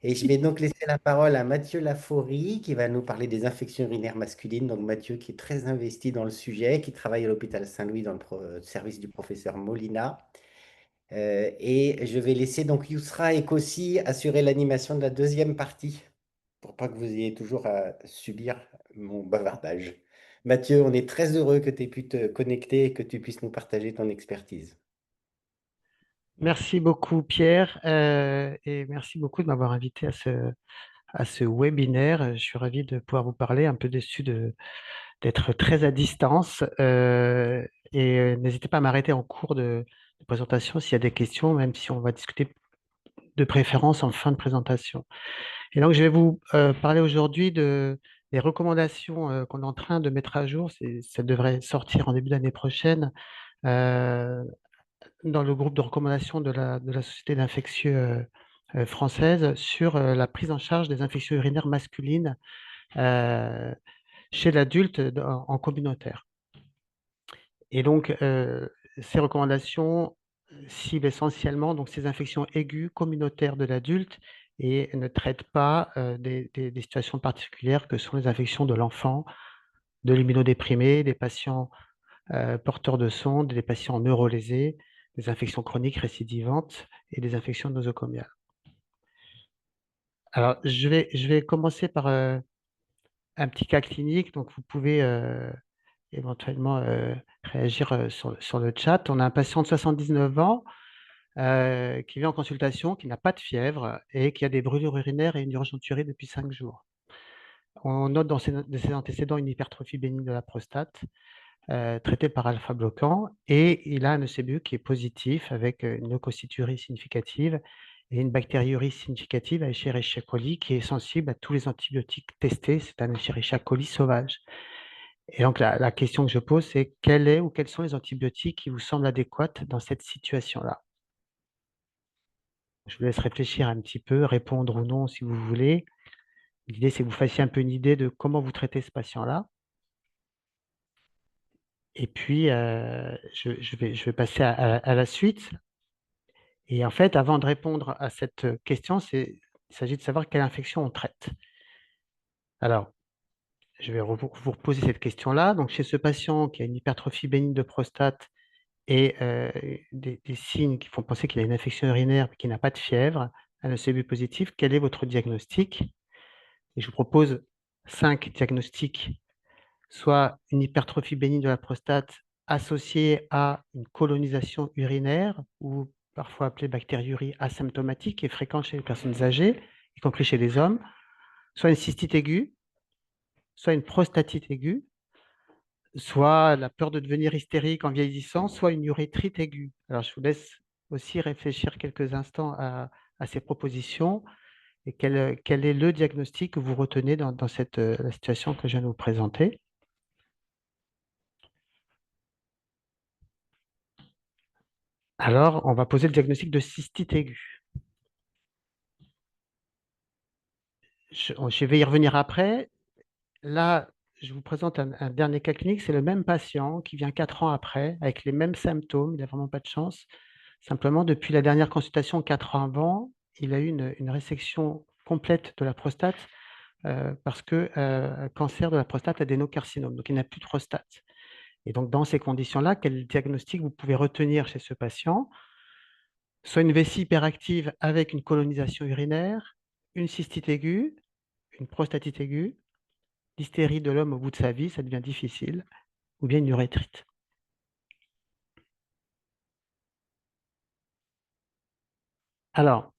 Et je vais donc laisser la parole à Mathieu Laforie qui va nous parler des infections urinaires masculines. Donc Mathieu qui est très investi dans le sujet, qui travaille à l'hôpital Saint-Louis dans le service du professeur Molina. Et je vais laisser donc Yousra et Kossi assurer l'animation de la deuxième partie pour pas que vous ayez toujours à subir mon bavardage. Mathieu, on est très heureux que tu aies pu te connecter et que tu puisses nous partager ton expertise. Merci beaucoup, Pierre, et merci beaucoup de m'avoir invité à ce webinaire. Je suis ravi de pouvoir vous parler, un peu déçu d'être très à distance. N'hésitez pas à m'arrêter en cours de présentation s'il y a des questions, même si on va discuter de préférence en fin de présentation. Et donc, je vais vous parler aujourd'hui des recommandations qu'on est en train de mettre à jour. Ça devrait sortir en début d'année prochaine. Euh, dans le groupe de recommandation de la Société d'infectieux française sur la prise en charge des infections urinaires masculines euh, chez l'adulte en communautaire. Et donc, ces recommandations ciblent essentiellement donc, ces infections aiguës communautaires de l'adulte et ne traitent pas des situations particulières que sont les infections de l'enfant, de l'immunodéprimé, des patients porteurs de sondes, des patients neurolésés, des infections chroniques récidivantes et des infections nosocomiales. Alors, je vais commencer par un petit cas clinique, donc vous pouvez éventuellement réagir sur le chat. On a un patient de 79 ans qui vient en consultation, qui n'a pas de fièvre et qui a des brûlures urinaires et une urgenturie depuis 5 jours. On note dans ses antécédents une hypertrophie bénigne de la prostate, traité par alpha-bloquant, et il a un ECBU qui est positif avec une leucocyturie significative et une bactériurie significative à Escherichia coli qui est sensible à tous les antibiotiques testés. C'est un Escherichia coli sauvage. Et donc la question que je pose, c'est quel est ou quels sont les antibiotiques qui vous semblent adéquats dans cette situation-là? Je vous laisse réfléchir un petit peu, répondre ou non si vous voulez. L'idée, c'est que vous fassiez un peu une idée de comment vous traitez ce patient-là. Et puis, je vais passer à la suite. Et en fait, avant de répondre à cette question, il s'agit de savoir quelle infection on traite. Alors, je vais vous reposer cette question-là. Donc, chez ce patient qui a une hypertrophie bénigne de prostate et des signes qui font penser qu'il a une infection urinaire mais qui n'a pas de fièvre, un ECB positif, quel est votre diagnostic? Et je vous propose 5 diagnostics, soit une hypertrophie bénigne de la prostate associée à une colonisation urinaire ou parfois appelée bactériurie asymptomatique, qui est fréquente chez les personnes âgées, y compris chez les hommes, soit une cystite aiguë, soit une prostatite aiguë, soit la peur de devenir hystérique en vieillissant, soit une urétrite aiguë. Alors, je vous laisse aussi réfléchir quelques instants à ces propositions et quel est le diagnostic que vous retenez dans cette la situation que je viens de vous présenter. Alors, on va poser le diagnostic de cystite aiguë. Je vais y revenir après. Là, je vous présente un dernier cas clinique. C'est le même patient qui vient 4 ans après, avec les mêmes symptômes. Il n'a vraiment pas de chance. Simplement, depuis la dernière consultation 4 ans avant, il a eu une résection complète de la prostate parce que cancer de la prostate adénocarcinome. Donc, il n'a plus de prostate. Et donc, dans ces conditions-là, quel diagnostic vous pouvez retenir chez ce patient? Soit une vessie hyperactive avec une colonisation urinaire, une cystite aiguë, une prostatite aiguë, l'hystérie de l'homme au bout de sa vie, ça devient difficile, ou bien une urétrite. Alors,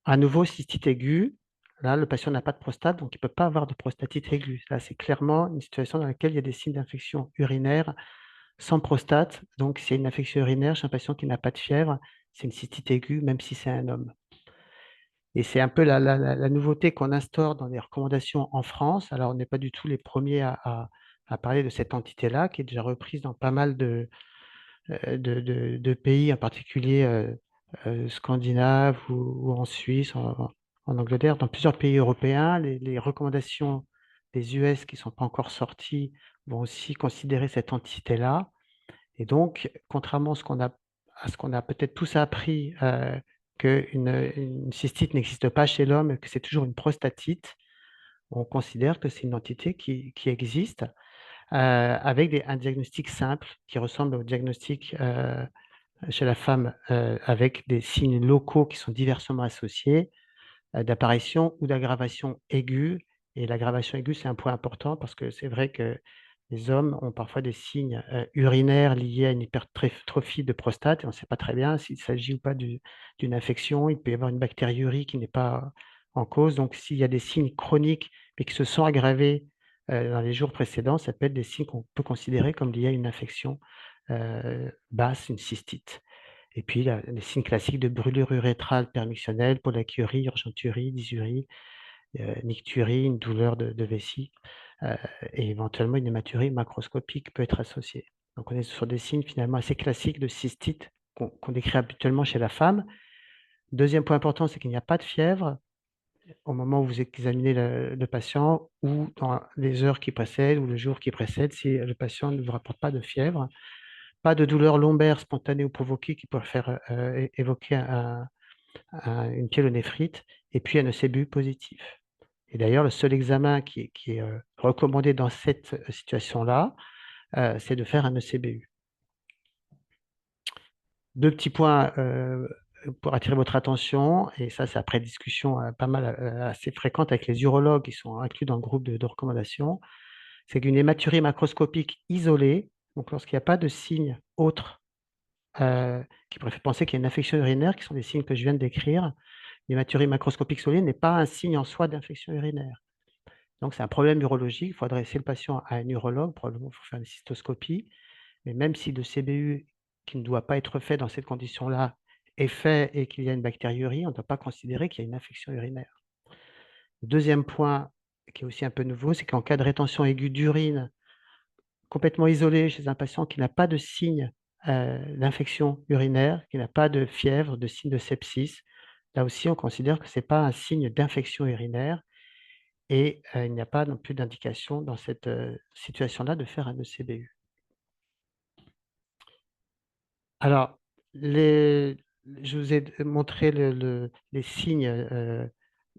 à nouveau, cystite aiguë, là, le patient n'a pas de prostate, donc il ne peut pas avoir de prostatite aiguë. Là, c'est clairement une situation dans laquelle il y a des signes d'infection urinaire sans prostate. Donc, s'il y a une infection urinaire chez un patient qui n'a pas de fièvre, c'est une cystite aiguë, même si c'est un homme. Et c'est un peu la nouveauté qu'on instaure dans les recommandations en France. Alors, on n'est pas du tout les premiers à parler de cette entité-là, qui est déjà reprise dans pas mal de pays, en particulier scandinaves ou en Suisse, en Angleterre, dans plusieurs pays européens. Les recommandations des US qui ne sont pas encore sorties vont aussi considérer cette entité-là. Et donc, contrairement à ce qu'on a peut-être tous appris qu'une cystite n'existe pas chez l'homme, que c'est toujours une prostatite. On considère que c'est une entité qui existe avec un diagnostic simple qui ressemble au diagnostic chez la femme avec des signes locaux qui sont diversement associés d'apparition ou d'aggravation aiguë. Et l'aggravation aiguë, c'est un point important parce que c'est vrai que les hommes ont parfois des signes urinaires liés à une hypertrophie de prostate et on ne sait pas très bien s'il s'agit ou pas d'une infection. Il peut y avoir une bactériurie qui n'est pas en cause. Donc, s'il y a des signes chroniques mais qui se sont aggravés dans les jours précédents, ça peut être des signes qu'on peut considérer comme liés à une infection basse, une cystite. Et puis, les signes classiques de brûlure urétrale permissionnelle, pollakiurie, urgenturie, dysurie, nicturie, une douleur de vessie, et éventuellement une hématurie macroscopique peut être associée. Donc, on est sur des signes finalement assez classiques de cystite qu'on décrit habituellement chez la femme. Deuxième point important, c'est qu'il n'y a pas de fièvre au moment où vous examinez le patient ou dans les heures qui précèdent ou le jour qui précède si le patient ne vous rapporte pas de fièvre. Pas de douleur lombaire spontanée ou provoquée qui pourrait faire évoquer une pyélonéphrite, et puis un ECBU positif. Et d'ailleurs, le seul examen qui est recommandé dans cette situation-là, c'est de faire un ECBU. Deux petits points pour attirer votre attention, et ça c'est après discussion pas mal assez fréquente avec les urologues qui sont inclus dans le groupe de recommandations, c'est qu'une hématurie macroscopique isolée, donc lorsqu'il n'y a pas de signes autres qui pourraient faire penser qu'il y a une infection urinaire, qui sont les signes que je viens de décrire, l'hématurie macroscopique isolée n'est pas un signe en soi d'infection urinaire. Donc, c'est un problème urologique. Il faut adresser le patient à un urologue, probablement pour faire une cystoscopie. Mais même si le CBU, qui ne doit pas être fait dans cette condition-là, est fait et qu'il y a une bactériurie, on ne doit pas considérer qu'il y a une infection urinaire. Le deuxième point, qui est aussi un peu nouveau, c'est qu'en cas de rétention aiguë d'urine complètement isolée chez un patient qui n'a pas de signe d'infection urinaire, qui n'a pas de fièvre, de signe de sepsis, là aussi, on considère que ce n'est pas un signe d'infection urinaire. Et il n'y a pas non plus d'indication dans cette situation-là de faire un ECBU. Alors, je vous ai montré les signes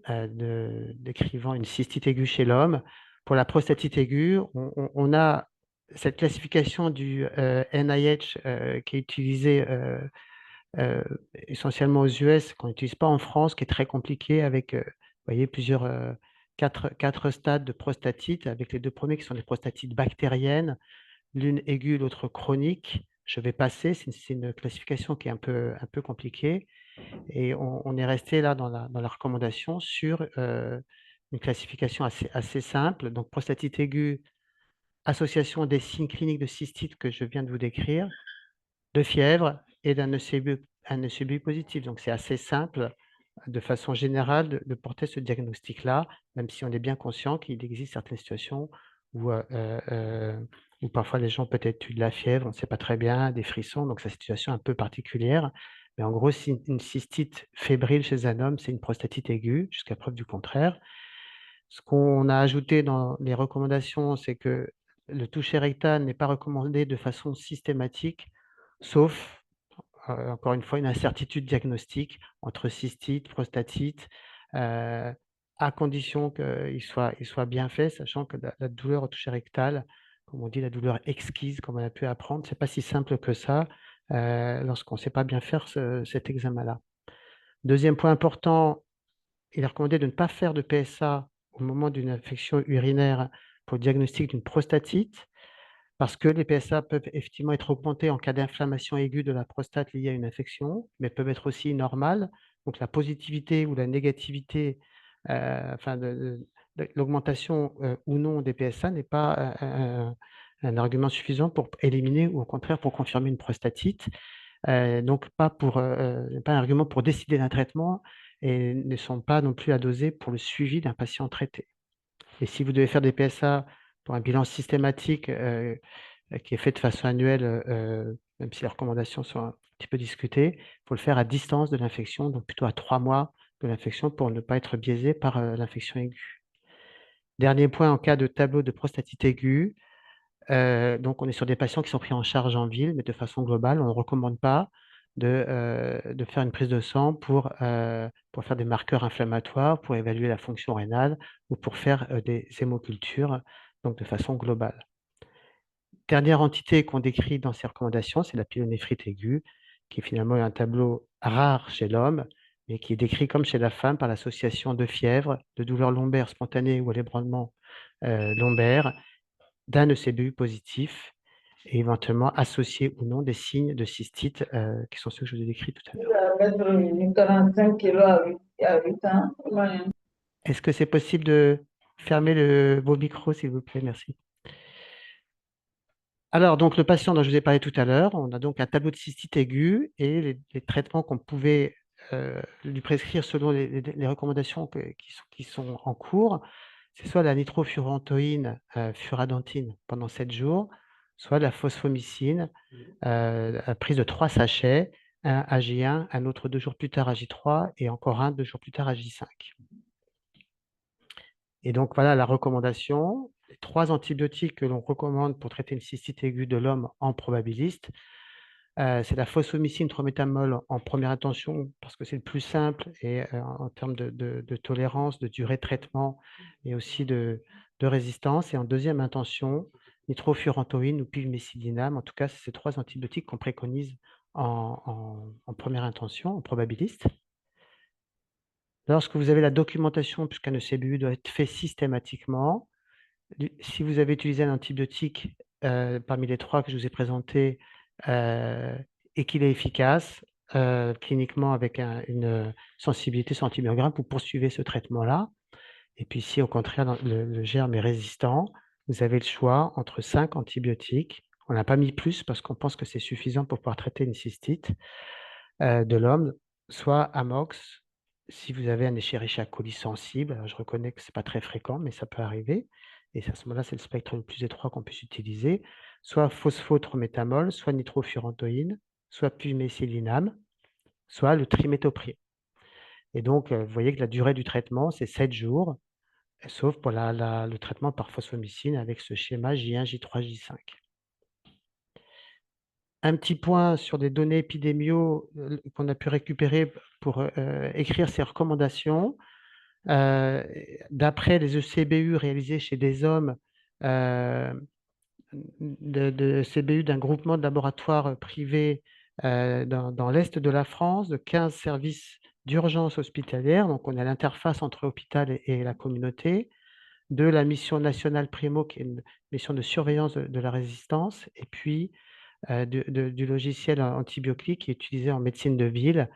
décrivant une cystite aiguë chez l'homme. Pour la prostatite aiguë, on a cette classification du NIH qui est utilisée euh, essentiellement aux US, qu'on n'utilise pas en France, qui est très compliqué avec, vous voyez, quatre stades de prostatite, avec les deux premiers qui sont des prostatites bactériennes, l'une aiguë, l'autre chronique. Je vais passer, c'est une classification qui est un peu compliquée. Et on est resté là dans la recommandation sur une classification assez simple. Donc, prostatite aiguë, association des signes cliniques de cystite que je viens de vous décrire, de fièvre et d'un ECBU positif. Donc, c'est assez simple de façon générale de porter ce diagnostic-là, même si on est bien conscient qu'il existe certaines situations où parfois les gens peut-être eu de la fièvre, on ne sait pas très bien, des frissons, donc c'est une situation un peu particulière. Mais en gros, si une cystite fébrile chez un homme, c'est une prostatite aiguë, jusqu'à preuve du contraire. Ce qu'on a ajouté dans les recommandations, c'est que le toucher rectal n'est pas recommandé de façon systématique, sauf, encore une fois, une incertitude diagnostique entre cystite, prostatite, à condition qu'il soit bien fait, sachant que la douleur au toucher rectal, comme on dit, la douleur exquise, comme on a pu apprendre, c'est pas si simple que ça lorsqu'on ne sait pas bien faire cet examen-là. Deuxième point important, il est recommandé de ne pas faire de PSA au moment d'une infection urinaire pour le diagnostic d'une prostatite, parce que les PSA peuvent effectivement être augmentés en cas d'inflammation aiguë de la prostate liée à une infection, mais peuvent être aussi normales. Donc la positivité ou la négativité, enfin l'augmentation ou non des PSA n'est pas un argument suffisant pour éliminer ou au contraire pour confirmer une prostatite. Donc pas un argument pour décider d'un traitement et ne sont pas non plus à doser pour le suivi d'un patient traité. Et si vous devez faire des PSA pour un bilan systématique qui est fait de façon annuelle, même si les recommandations sont un petit peu discutées, il faut le faire à distance de l'infection, donc plutôt à 3 mois de l'infection pour ne pas être biaisé par l'infection aiguë. Dernier point, en cas de tableau de prostatite aiguë, donc on est sur des patients qui sont pris en charge en ville, mais de façon globale, on ne recommande pas de faire une prise de sang pour faire des marqueurs inflammatoires, pour évaluer la fonction rénale ou pour faire des hémocultures, donc de façon globale. Dernière entité qu'on décrit dans ces recommandations, c'est la pyélonéphrite aiguë, qui est finalement un tableau rare chez l'homme, mais qui est décrit comme chez la femme par l'association de fièvre, de douleurs lombaires spontanées ou à l'ébranlement lombaire, d'un ECBU positif et éventuellement associé ou non des signes de cystite qui sont ceux que je vous ai décrits tout à l'heure. Il va mettre une 45 kilos à 8 ans. Ouais. Est-ce que c'est possible de fermer vos micros, s'il vous plaît? Merci. Alors, donc, le patient dont je vous ai parlé tout à l'heure, on a donc un tableau de cystite aiguë et les traitements qu'on pouvait lui prescrire selon les recommandations qui sont en cours, c'est soit la nitrofurantoïne, furadentine pendant 7 jours, soit la phosphomycine, à prise de 3 sachets, un à J1, un autre 2 jours plus tard à J3 et encore un 2 jours plus tard à J5. Et donc, voilà la recommandation. Les 3 antibiotiques que l'on recommande pour traiter une cystite aiguë de l'homme en probabiliste, c'est la phosphomycine trométamol en première intention parce que c'est le plus simple et en termes de tolérance, de durée de traitement et aussi de résistance. Et en deuxième intention, nitrofurantoïne ou pivmécidinam. En tout cas, c'est ces 3 antibiotiques qu'on préconise en première intention, en probabiliste. Lorsque vous avez la documentation, puisqu'un ECBU doit être fait systématiquement, si vous avez utilisé un antibiotique parmi les 3 que je vous ai présentés et qu'il est efficace cliniquement avec une sensibilité sur antibiogramme, vous poursuivez ce traitement-là. Et puis si au contraire le germe est résistant, vous avez le choix entre 5 antibiotiques. On n'a pas mis plus parce qu'on pense que c'est suffisant pour pouvoir traiter une cystite de l'homme, soit Amox, si vous avez un Escherichia coli sensible. Alors je reconnais que ce n'est pas très fréquent, mais ça peut arriver. Et à ce moment-là, c'est le spectre le plus étroit qu'on puisse utiliser. Soit phosphotrométamol, soit nitrofurantoïne, soit pumécylinam, soit le triméthoprim. Et donc, vous voyez que la durée du traitement, c'est 7 jours, sauf pour le traitement par phosphomycine avec ce schéma J1, J3, J5. Un petit point sur des données épidémiaux qu'on a pu récupérer pour écrire ces recommandations. D'après les ECBU réalisés chez des hommes, de CBU d'un groupement de laboratoires privés dans l'Est de la France, de 15 services d'urgence hospitalière, donc on a l'interface entre l'hôpital et la communauté, de la mission nationale Primo, qui est une mission de surveillance de la résistance, et puis du logiciel antibiotique qui est utilisé en médecine de ville,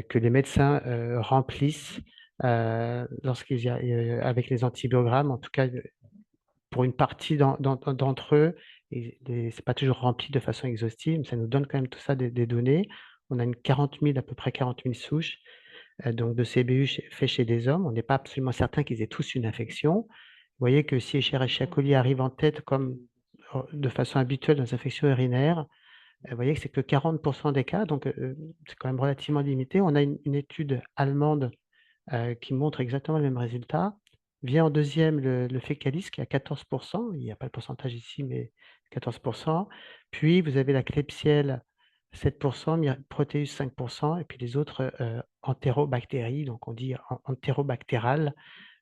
que les médecins remplissent avec les antibiogrammes, en tout cas pour une partie d'entre eux, et ce n'est pas toujours rempli de façon exhaustive, mais ça nous donne quand même tout ça des données. On a à peu près 40 000 souches donc de CBU fait chez des hommes. On n'est pas absolument certain qu'ils aient tous une infection. Vous voyez que si Escherichia coli arrive en tête comme de façon habituelle dans les infections urinaires, vous voyez que c'est que 40% des cas, donc c'est quand même relativement limité. On a une étude allemande qui montre exactement le même résultat. Vient en deuxième le fécalis qui est à 14%, il n'y a pas le pourcentage ici, mais 14%. Puis vous avez la Klebsielle 7%, Proteus 5%, et puis les autres entérobactéries, donc on dit entérobactérales,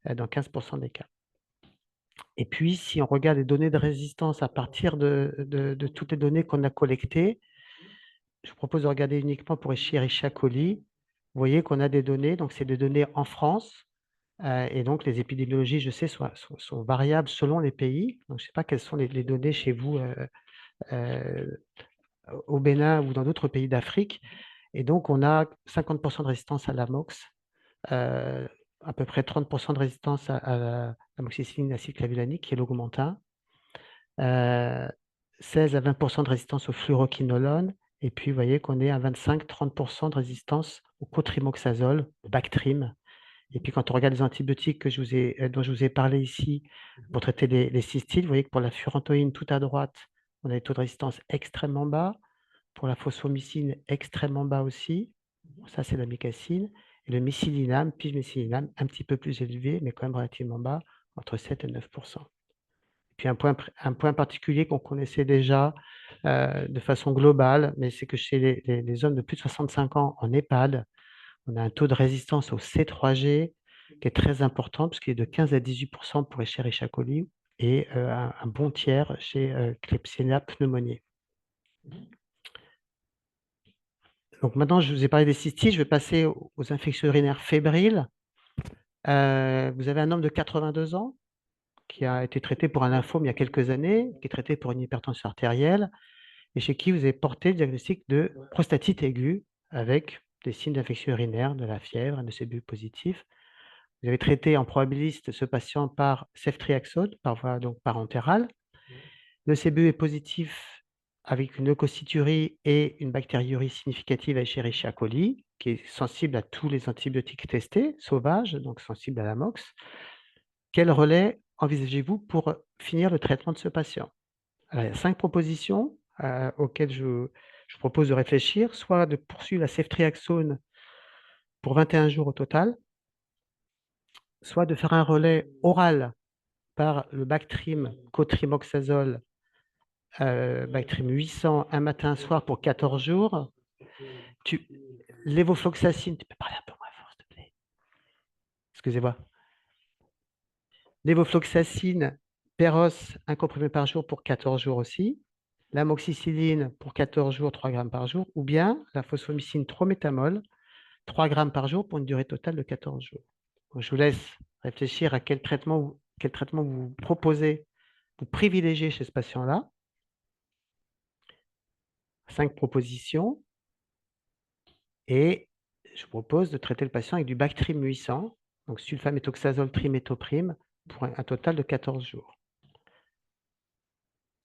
dans 15% des cas. Et puis, si on regarde les données de résistance à partir de toutes les données qu'on a collectées, je vous propose de regarder uniquement pour Escherichia coli. Vous voyez qu'on a des données, donc c'est des données en France, et donc les épidémiologies, je sais, sont variables selon les pays. Donc, je ne sais pas quelles sont les données chez vous au Bénin ou dans d'autres pays d'Afrique. Et donc, on a 50% de résistance à l'amox, à peu près 30% de résistance à l'amoxicilline acylclavulanique, qui est l'augmentin, 16 à 20% de résistance au fluoroquinolone, et puis vous voyez qu'on est à 25-30% de résistance au cotrimoxazole, au Bactrim. Et puis quand on regarde les antibiotiques dont je vous ai parlé ici pour traiter les cystites, vous voyez que pour la furantoïne tout à droite, on a des taux de résistance extrêmement bas. Pour la phosphomycine, extrêmement bas aussi. Ça, c'est la micacine. Et le mycilinam, pivmécilinam, un petit peu plus élevé, mais quand même relativement bas, entre 7 et 9%. puis un point particulier qu'on connaissait déjà de façon globale, mais c'est que chez les hommes de plus de 65 ans en EHPAD, on a un taux de résistance au C3G qui est très important, puisqu'il est de 15 à 18% pour Escherichia coli et un bon tiers chez Klebsiella pneumoniae. Donc maintenant, je vous ai parlé des cystites, je vais passer aux infections urinaires fébriles. Vous avez un homme de 82 ans qui a été traité pour un lymphome il y a quelques années, qui est traité pour une hypertension artérielle, et chez qui vous avez porté le diagnostic de prostatite aiguë avec des signes d'infection urinaire, de la fièvre, un ECBU positif. Vous avez traité en probabiliste ce patient par ceftriaxone, par voie donc parentérale. Le CBU est positif avec une leucocyturie et une bactériurie significative à Escherichia coli, qui est sensible à tous les antibiotiques testés, sauvages, donc sensible à l'amox. Quel relais envisagez-vous pour finir le traitement de ce patient? Alors, il y a 5 propositions auxquelles je vous propose de réfléchir, soit de poursuivre la ceftriaxone pour 21 jours au total, soit de faire un relais oral par le Bactrim cotrimoxazole, Bactrim 800, un matin, un soir pour 14 jours. Lévofloxacine, tu peux parler un peu moins fort, s'il te plaît. Excusez-moi. Lévofloxacine, Péros, un comprimé par jour pour 14 jours aussi. L'amoxicilline pour 14 jours, 3 grammes par jour. Ou bien la phosphomycine trométamol, 3 grammes par jour pour une durée totale de 14 jours. Donc, je vous laisse réfléchir à quel traitement vous proposez, vous privilégiez chez ce patient-là. 5 propositions. Et je vous propose de traiter le patient avec du Bactrim 800, donc sulfaméthoxazole triméthoprime, pour un total de 14 jours.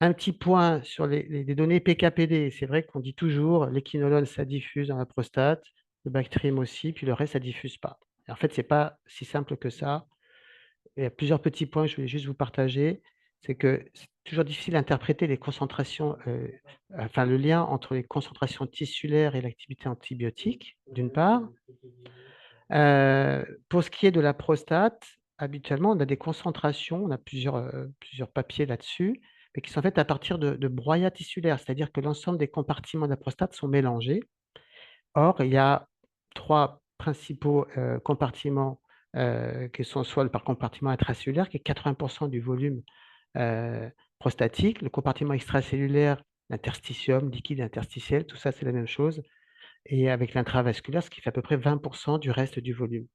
Un petit point sur les données PKPD. C'est vrai qu'on dit toujours l'équinolone, ça diffuse dans la prostate, le Bactrim aussi, puis le reste, ça ne diffuse pas. Et en fait, ce n'est pas si simple que ça. Il y a plusieurs petits points que je voulais juste vous partager. C'est que c'est toujours difficile d'interpréter les concentrations, enfin le lien entre les concentrations tissulaires et l'activité antibiotique, d'une part. Pour ce qui est de la prostate, habituellement, on a des concentrations, on a plusieurs papiers là-dessus, mais qui sont faites à partir de broyats tissulaires, c'est-à-dire que l'ensemble des compartiments de la prostate sont mélangés. Or, il y a 3 principaux compartiments qui sont soit par compartiment intracellulaire, qui est 80% du volume prostatique, le compartiment extracellulaire, l'interstitium, liquide interstitiel, tout ça c'est la même chose, et avec l'intravasculaire, ce qui fait à peu près 20% du reste du volume.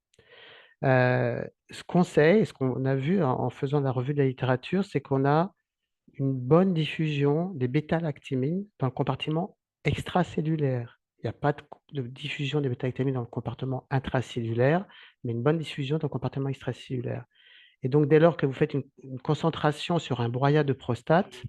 Ce qu'on sait et ce qu'on a vu en faisant la revue de la littérature, c'est qu'on a une bonne diffusion des bêta-lactamines dans le compartiment extracellulaire. Il n'y a pas de diffusion des bêta-lactamines dans le compartiment intracellulaire, mais une bonne diffusion dans le compartiment extracellulaire. Et donc, dès lors que vous faites une concentration sur un broyat de prostate,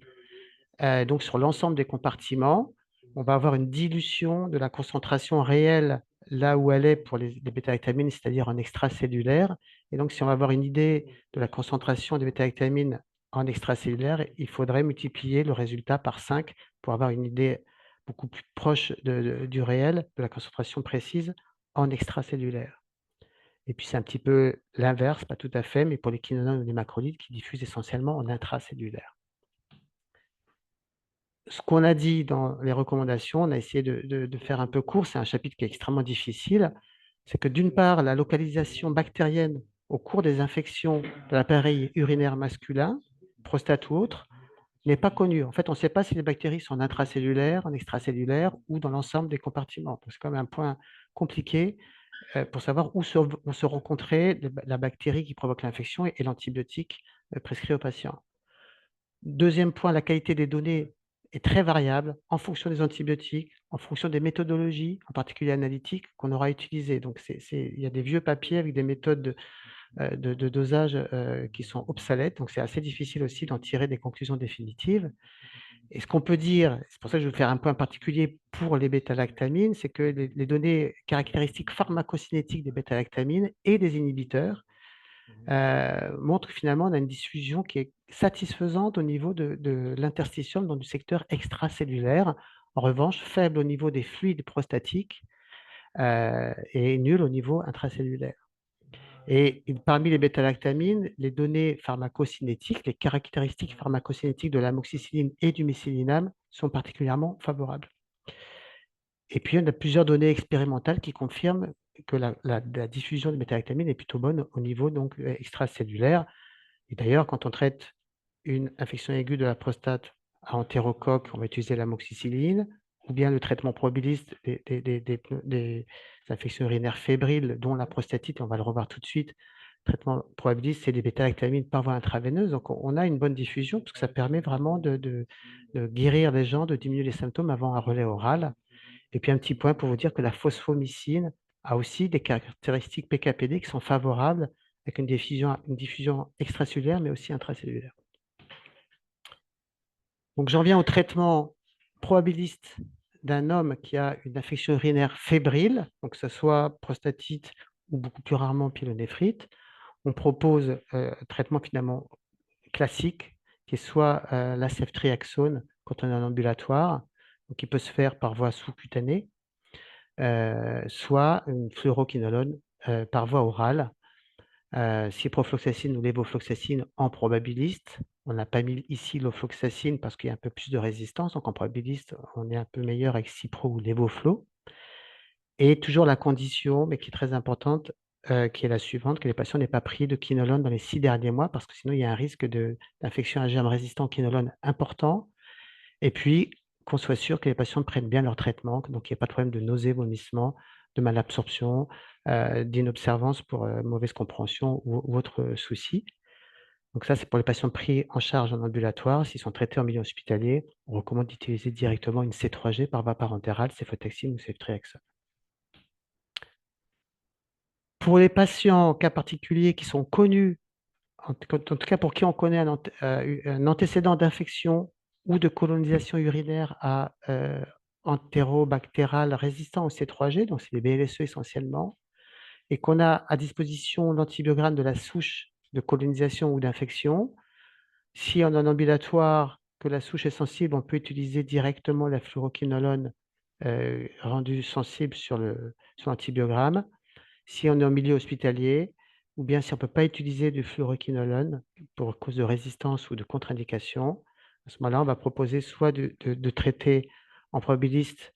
donc sur l'ensemble des compartiments, on va avoir une dilution de la concentration réelle là où elle est pour les bêta-lactamines, c'est-à-dire en extracellulaire. Et donc, si on va avoir une idée de la concentration des bêta-lactamines en extracellulaire, il faudrait multiplier le résultat par 5 pour avoir une idée beaucoup plus proche du réel, de la concentration précise en extracellulaire. Et puis, c'est un petit peu l'inverse, pas tout à fait, mais pour les quinones ou les macrolides qui diffusent essentiellement en intracellulaire. Ce qu'on a dit dans les recommandations, on a essayé de faire un peu court, c'est un chapitre qui est extrêmement difficile, c'est que d'une part, la localisation bactérienne au cours des infections de l'appareil urinaire masculin, prostate ou autre, n'est pas connue. En fait, on ne sait pas si les bactéries sont en intracellulaire, en extracellulaire ou dans l'ensemble des compartiments. C'est quand même un point compliqué pour savoir où se rencontrer la bactérie qui provoque l'infection et l'antibiotique prescrit au patient. Deuxième point, la qualité des données est très variable en fonction des antibiotiques, en fonction des méthodologies, en particulier analytiques, qu'on aura utilisées. Donc, il y a des vieux papiers avec des méthodes de dosage qui sont obsolètes, donc c'est assez difficile aussi d'en tirer des conclusions définitives. Et ce qu'on peut dire, c'est pour ça que je vais faire un point particulier pour les bêta-lactamines, c'est que les données caractéristiques pharmacocinétiques des bêta-lactamines et des inhibiteurs montrent que finalement on a une diffusion qui est satisfaisante au niveau de l'interstitium dans du secteur extracellulaire, en revanche faible au niveau des fluides prostatiques et nulle au niveau intracellulaire. Et parmi les bêta-lactamines, les données pharmacocinétiques, les caractéristiques pharmacocinétiques de l'amoxicilline et du mésilinam sont particulièrement favorables. Et puis, on a plusieurs données expérimentales qui confirment que la diffusion de bêta-lactamine est plutôt bonne au niveau donc, extracellulaire. Et d'ailleurs, quand on traite une infection aiguë de la prostate à entérocoque, on va utiliser l'amoxicilline, ou bien le traitement probabiliste des infections urinaires fébriles, dont la prostatite, on va le revoir tout de suite. Le traitement probabiliste, c'est des bêta-lactamines par voie intraveineuse. Donc, on a une bonne diffusion parce que ça permet vraiment de guérir les gens, de diminuer les symptômes avant un relais oral. Et puis, un petit point pour vous dire que la phosphomycine a aussi des caractéristiques PKPD qui sont favorables avec une diffusion extracellulaire, mais aussi intracellulaire. Donc, j'en viens au traitement probabiliste d'un homme qui a une infection urinaire fébrile, donc que ce soit prostatite ou beaucoup plus rarement pyélonéphrite. On propose un traitement finalement classique, qui est soit la ceftriaxone quand on est en ambulatoire, donc qui peut se faire par voie sous-cutanée, soit une fluoroquinolone par voie orale. Ciprofloxacine ou lévofloxacine en probabiliste. On n'a pas mis ici l'ofloxacine parce qu'il y a un peu plus de résistance. Donc en probabiliste, on est un peu meilleur avec cipro ou lévoflo. Et toujours la condition, mais qui est très importante, qui est la suivante, que les patients n'aient pas pris de quinolone dans les 6 derniers mois parce que sinon il y a un risque d'infection à germe résistant au quinolone important. Et puis, qu'on soit sûr que les patients prennent bien leur traitement, donc il n'y a pas de problème de nausées, vomissements, de malabsorption, d'inobservance pour mauvaise compréhension ou autre souci. Donc ça, c'est pour les patients pris en charge en ambulatoire. S'ils sont traités en milieu hospitalier, on recommande d'utiliser directement une C3G par voie parentérale, ceftriaxone ou ceftriaxone. Pour les patients, cas particuliers qui sont connus, en tout cas pour qui on connaît un antécédent d'infection ou de colonisation urinaire à entérobactéral résistant au C3G, donc c'est les BLSE essentiellement, et qu'on a à disposition l'antibiogramme de la souche de colonisation ou d'infection. Si on est en ambulatoire, que la souche est sensible, on peut utiliser directement la fluoroquinolone rendue sensible sur l'antibiogramme. Si on est en milieu hospitalier, ou bien si on ne peut pas utiliser du fluoroquinolone pour cause de résistance ou de contre-indication, à ce moment-là, on va proposer soit de traiter en probabiliste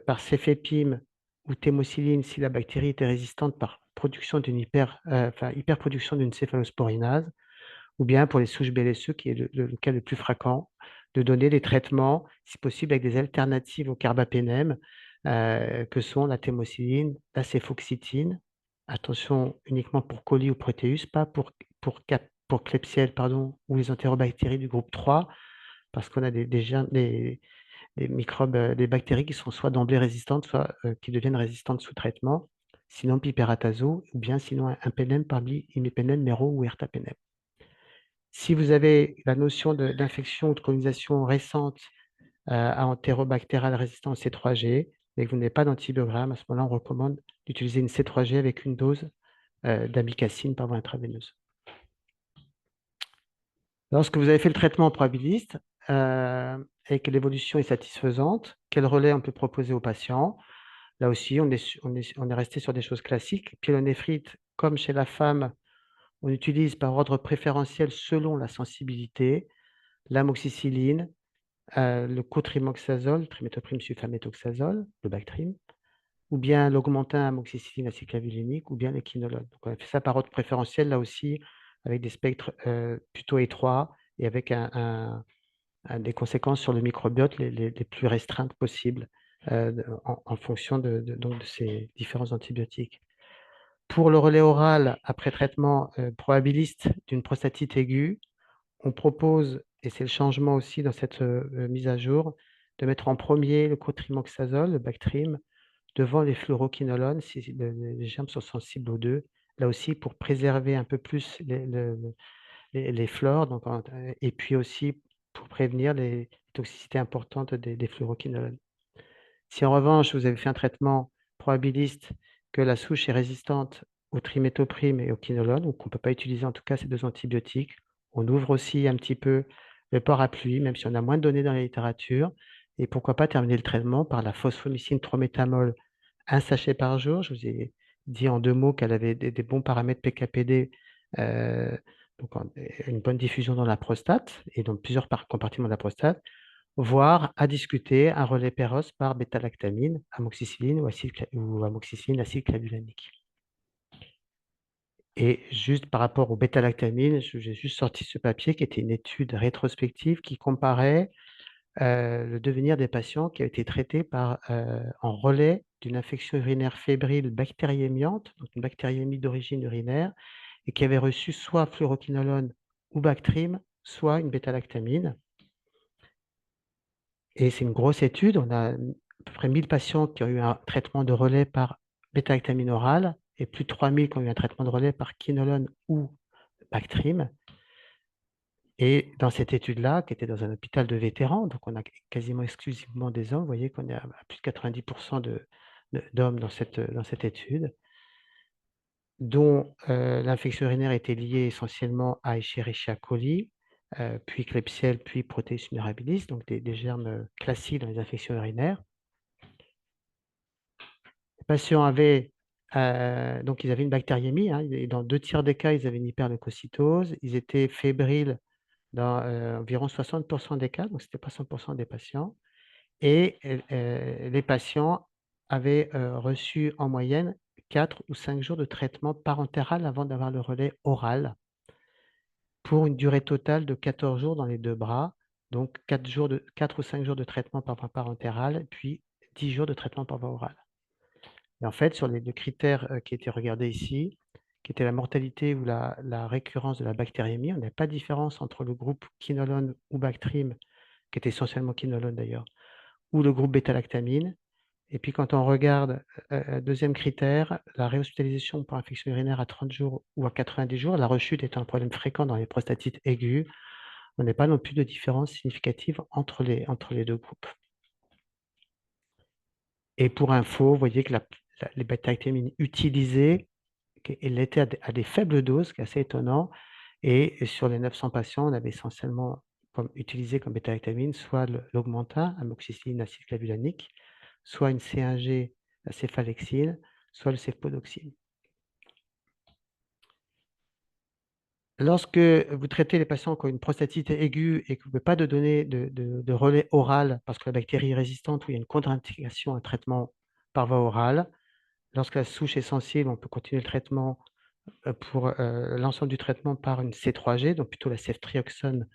par cefepime ou thémocyline si la bactérie était résistante par production d'une hyperproduction d'une céphalosporinase, ou bien pour les souches BLSE, qui est le cas le plus fréquent, de donner des traitements, si possible, avec des alternatives au carbapénem, que sont la thémocyline, la céfoxytine. Attention uniquement pour coli ou proteus, pas pour Klebsiella, pardon, ou les entérobactéries du groupe 3, parce qu'on a des microbes, des bactéries qui sont soit d'emblée résistantes, soit qui deviennent résistantes sous traitement, sinon piperatazo, ou bien sinon un pénem parmi imipenem, mero ou ertapenem. Si vous avez la notion d'infection ou de colonisation récente à entérobactérale résistant au C3G, mais que vous n'avez pas d'antibiogramme, à ce moment-là, on recommande d'utiliser une C3G avec une dose d'amicacine par voie intraveineuse. Lorsque vous avez fait le traitement probabiliste et que l'évolution est satisfaisante, quel relais on peut proposer aux patients? Là aussi, on est resté sur des choses classiques. Pyélonéphrite, comme chez la femme, on utilise par ordre préférentiel selon la sensibilité l'amoxicilline, le cotrimoxazole, trimethoprim sulfaméthoxazole, le Bactrim, ou bien l'augmentin amoxicilline aciclavulinique, ou bien les quinolones. Donc, on a fait ça par ordre préférentiel, là aussi, avec des spectres plutôt étroits et avec des conséquences sur le microbiote les plus restreintes possibles en fonction donc de ces différents antibiotiques. Pour le relais oral, après traitement probabiliste d'une prostatite aiguë, on propose, et c'est le changement aussi dans cette mise à jour, de mettre en premier le cotrimoxazole, le Bactrim, devant les fluoroquinolones si les germes sont sensibles aux deux. Là aussi, pour préserver un peu plus les flores, donc, et puis aussi pour prévenir les toxicités importantes des fluoroquinolones. Si en revanche, vous avez fait un traitement probabiliste que la souche est résistante au trimethoprim et au quinolone, ou qu'on ne peut pas utiliser en tout cas ces deux antibiotiques, on ouvre aussi un petit peu le port à pluie, même si on a moins de données dans la littérature, et pourquoi pas terminer le traitement par la phosphomycine 3-métamol, un sachet par jour. Je vous ai dit en 2 mots qu'elle avait des bons paramètres PKPD, donc une bonne diffusion dans la prostate et dans plusieurs compartiments de la prostate, voire à discuter un relais Péros par bêta-lactamine, amoxicilline ou amoxicilline acide clavulanique. Et juste par rapport au bêta-lactamine, j'ai juste sorti ce papier qui était une étude rétrospective qui comparait le devenir des patients qui ont été traités en relais d'une infection urinaire fébrile bactériémiante, donc une bactériémie d'origine urinaire, et qui avaient reçu soit fluoroquinolone ou Bactrim, soit une bêta-lactamine. Et c'est une grosse étude. On a à peu près 1000 patients qui ont eu un traitement de relais par bêta-lactamine orale et plus de 3000 qui ont eu un traitement de relais par quinolone ou Bactrim. Et dans cette étude-là, qui était dans un hôpital de vétérans, donc on a quasiment exclusivement des hommes, vous voyez qu'on est à plus de 90% d'hommes dans cette étude, dont l'infection urinaire était liée essentiellement à Escherichia coli, puis Klebsiella, puis Proteus mirabilis, donc des germes classiques dans les infections urinaires. Les patients avaient, donc ils avaient une bactériémie, hein, et dans 2 tiers des cas, ils avaient une hyperleucocytose, ils étaient fébriles dans environ 60% des cas, donc ce n'était pas 100% des patients. Et les patients avaient reçu en moyenne 4 ou 5 jours de traitement parentéral avant d'avoir le relais oral, pour une durée totale de 14 jours dans les 2 bras, donc 4 ou 5 jours de traitement par voie parentérale, puis 10 jours de traitement par voie orale. Et en fait, sur les 2 critères qui étaient regardés ici, qui étaient la mortalité ou la récurrence de la bactériémie, on n'avait pas de différence entre le groupe quinolone ou Bactrim, qui était essentiellement quinolone d'ailleurs, ou le groupe bêta-lactamine. Et puis quand on regarde, deuxième critère, la réhospitalisation pour infection urinaire à 30 jours ou à 90 jours, la rechute étant un problème fréquent dans les prostatites aiguës, on n'a pas non plus de différence significative entre les 2 groupes. Et pour info, vous voyez que les bêta-lactamines utilisées, elles étaient à des faibles doses, ce qui est assez étonnant. Et sur les 900 patients, on avait essentiellement utilisé comme bêta-lactamine soit l'augmentin, amoxicilline acide clavulanique, soit une C1G, la céphalexine, soit le cépodoxime. Lorsque vous traitez les patients qui ont une prostatite aiguë et que vous ne pouvez pas de donner de relais oral parce que la bactérie est résistante ou il y a une contre-indication à un traitement par voie orale, lorsque la souche est sensible, on peut continuer le traitement pour l'ensemble du traitement par une C3G, donc plutôt la ceftriaxone,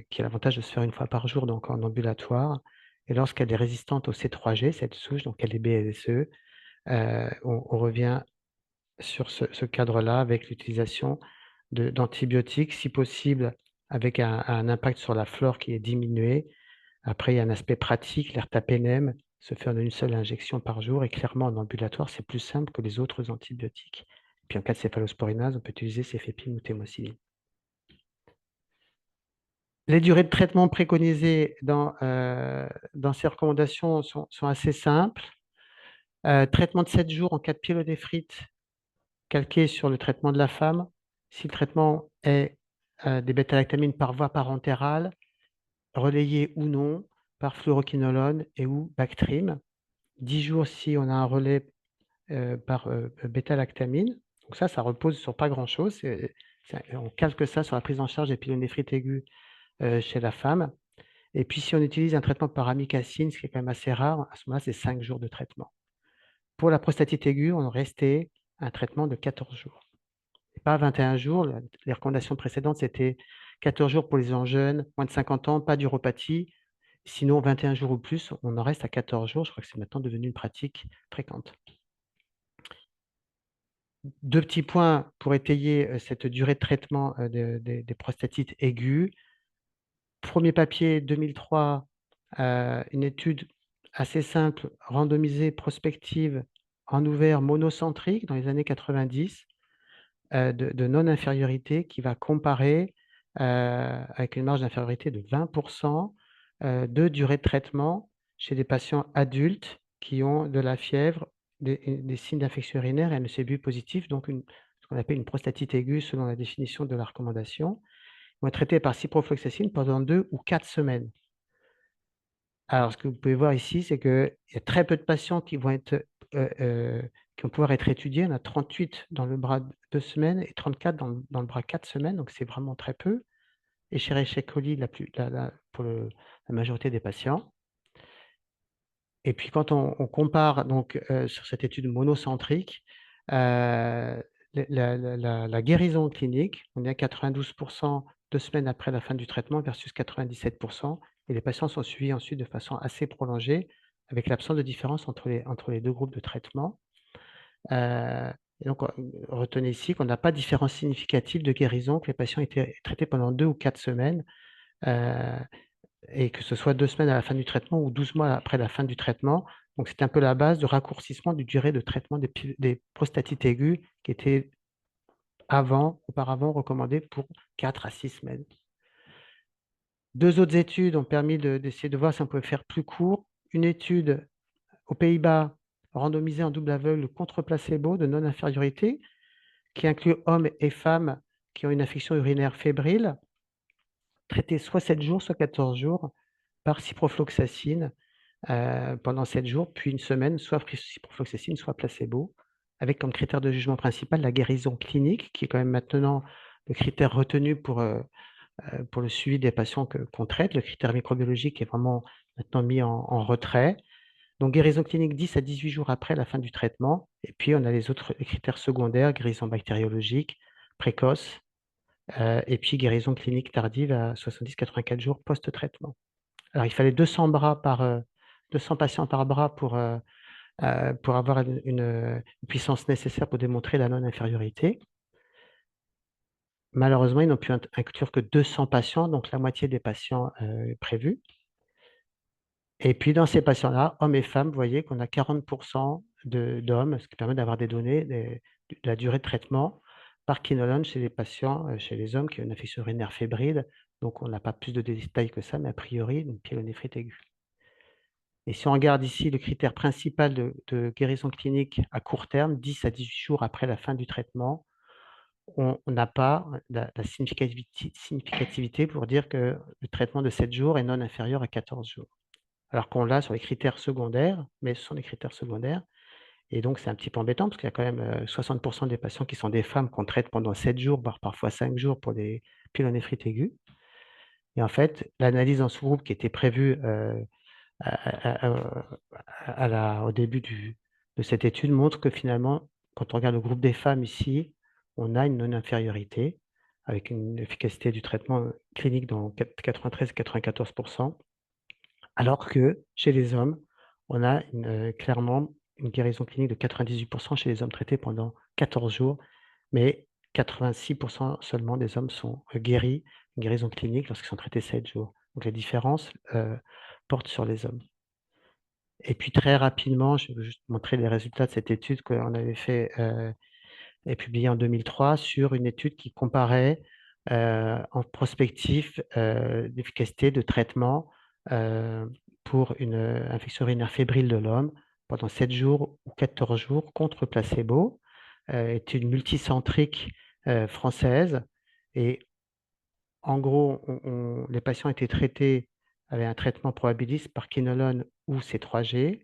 qui a l'avantage de se faire 1 fois par jour, donc en ambulatoire. Et lorsqu'elle est résistante au C3G, cette souche, donc elle est BLSE, on revient sur ce cadre-là avec l'utilisation d'antibiotiques, si possible avec un impact sur la flore qui est diminué. Après, il y a un aspect pratique, l'ertapenem se fait en une seule injection par jour et clairement en ambulatoire, c'est plus simple que les autres antibiotiques. Puis en cas de céphalosporinase, on peut utiliser céphépime ou témocilline. Les durées de traitement préconisées dans ces recommandations sont assez simples. Traitement de 7 jours en cas de pyélonéphrite calqué sur le traitement de la femme. Si le traitement est des bêta-lactamines par voie parentérale, relayé ou non par fluoroquinolone et ou Bactrim. 10 jours si on a un relais par bêta-lactamine. Donc ça repose sur pas grand-chose. On calque ça sur la prise en charge des pyélonéphrite aiguë chez la femme. Et puis, si on utilise un traitement par amikacine, ce qui est quand même assez rare, à ce moment-là, c'est 5 jours de traitement. Pour la prostatite aiguë, on restait un traitement de 14 jours. Et pas 21 jours. Les recommandations précédentes, c'était 14 jours pour les gens jeunes, moins de 50 ans, pas d'uropathie. Sinon, 21 jours ou plus, on en reste à 14 jours. Je crois que c'est maintenant devenu une pratique fréquente. 2 petits points pour étayer cette durée de traitement des prostatites aiguës. Premier papier 2003, une étude assez simple, randomisée, prospective, en ouvert, monocentrique dans les années 90, de non-infériorité qui va comparer avec une marge d'infériorité de 20% de durée de traitement chez des patients adultes qui ont de la fièvre, des signes d'infection urinaire et un ECBU positif, donc ce qu'on appelle une prostatite aiguë selon la définition de la recommandation, vont être traités par ciprofloxacine pendant 2 ou 4 semaines. Alors, ce que vous pouvez voir ici, c'est qu'il y a très peu de patients qui vont être qui vont pouvoir être étudiés. On a 38 dans le bras 2 semaines et 34 dans le bras 4 semaines, donc c'est vraiment très peu. Escherichia coli pour la majorité des patients. Et puis quand on compare donc sur cette étude monocentrique, la guérison clinique, on est à 92% 2 semaines après la fin du traitement versus 97%, et les patients sont suivis ensuite de façon assez prolongée, avec l'absence de différence entre les 2 groupes de traitement. Et donc, retenez ici qu'on n'a pas de différence significative de guérison, que les patients étaient traités pendant 2 ou 4 semaines, et que ce soit 2 semaines à la fin du traitement ou 12 mois après la fin du traitement. Donc, c'est un peu la base de raccourcissement du durée de traitement des prostatites aiguës qui était auparavant recommandée pour 4 à 6 semaines. 2 autres études ont permis d'essayer de voir si on pouvait faire plus court. Une étude aux Pays-Bas, randomisée en double aveugle contre placebo de non-infériorité, qui inclut hommes et femmes qui ont une infection urinaire fébrile, traités soit 7 jours, soit 14 jours par ciprofloxacine pendant 7 jours, puis une semaine, soit ciprofloxacine, soit placebo, avec comme critère de jugement principal la guérison clinique, qui est quand même maintenant le critère retenu pour le suivi des patients qu'on traite. Le critère microbiologique est vraiment maintenant mis en retrait. Donc, guérison clinique 10 à 18 jours après la fin du traitement. Et puis, on a les autres critères secondaires, guérison bactériologique, précoce, et puis guérison clinique tardive à 70-84 jours post-traitement. Alors, il fallait 200 patients par bras pour avoir une puissance nécessaire pour démontrer la non-infériorité. Malheureusement, ils n'ont pu inclure que 200 patients, donc la moitié des patients prévus. Et puis, dans ces patients-là, hommes et femmes, vous voyez qu'on a 40% d'hommes, ce qui permet d'avoir des données de la durée de traitement par quinolone chez les patients, chez les hommes qui ont une infection urinaire fébrile. Donc, on n'a pas plus de détails que ça, mais a priori, une pyélonéphrite aiguë. Et si on regarde ici le critère principal de guérison clinique à court terme, 10 à 18 jours après la fin du traitement, on n'a pas la significativité pour dire que le traitement de 7 jours est non inférieur à 14 jours. Alors qu'on l'a sur les critères secondaires, mais ce sont des critères secondaires. Et donc, c'est un petit peu embêtant parce qu'il y a quand même 60% des patients qui sont des femmes qu'on traite pendant 7 jours, voire parfois 5 jours pour des pyélonéphrite aiguë. Et en fait, l'analyse en sous-groupe qui était prévue au début de cette étude montre que finalement, quand on regarde le groupe des femmes ici, on a une non-infériorité avec une efficacité du traitement clinique dans 93-94%, alors que chez les hommes, on a clairement une guérison clinique de 98% chez les hommes traités pendant 14 jours, mais 86% seulement des hommes sont guéris, une guérison clinique lorsqu'ils sont traités 7 jours. Donc les différences portent sur les hommes. Et puis très rapidement, je vais juste montrer les résultats de cette étude qu'on avait fait et publiée en 2003 sur une étude qui comparait en prospectif l'efficacité de traitement pour une infection urinaire fébrile de l'homme pendant 7 jours ou 14 jours contre placebo. Étude multicentrique française. Et en gros, les patients étaient traités avec un traitement probabiliste par quinolone ou C3G.